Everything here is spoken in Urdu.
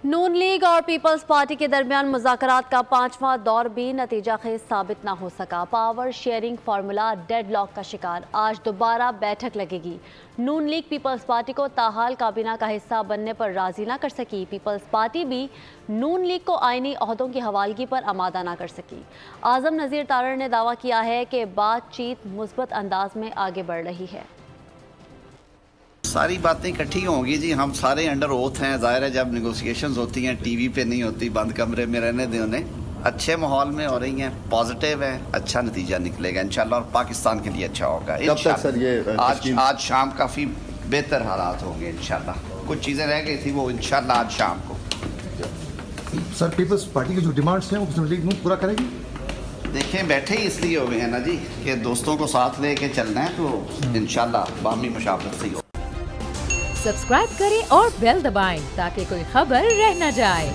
نون لیگ اور پیپلز پارٹی کے درمیان مذاکرات کا 5واں دور بھی نتیجہ خیز ثابت نہ ہو سکا۔ Power sharing formula dead lock کا شکار۔ آج دوبارہ بیٹھک لگے گی۔ نون لیگ پیپلز پارٹی کو تاحال کابینہ کا حصہ بننے پر راضی نہ کر سکی۔ پیپلز پارٹی بھی نون لیگ کو آئینی عہدوں کی حوالگی پر آمادہ نہ کر سکی۔ اعظم نذیر تارڑ نے دعویٰ کیا ہے کہ بات چیت مثبت انداز میں آگے بڑھ رہی ہے۔ ساری باتیں اکٹھی ہوں گی جی، ہم سارے انڈر اوتھ ہیں۔ ظاہر ہے جب نیگوسیشنز ہوتی ہیں ٹی وی پہ نہیں ہوتی، بند کمرے میں رہنے دیں انہیں۔ اچھے ماحول میں ہو رہی ہیں، پازیٹیو ہے، اچھا نتیجہ نکلے گا انشاءاللہ اور پاکستان کے لیے اچھا ہوگا انشاءاللہ۔ آج شام کافی بہتر حالات ہوں گے انشاءاللہ۔ کچھ چیزیں رہ گئی تھی وہ انشاءاللہ آج شام کو۔ سر پیپلز پارٹی کی جو ڈیمانڈس ہیں وہ مسلم لیگ پورا کرے گی؟ دیکھیں بیٹھے ہی اس لیے ہوئے ہیں نا جی کہ دوستوں کو ساتھ لے کے چلنا ہے، تو انشاءاللہ باہمی مشاورت سے ہی ہوگا۔ سبسکرائب کریں اور بیل دبائیں تاکہ کوئی خبر رہ نہ جائے۔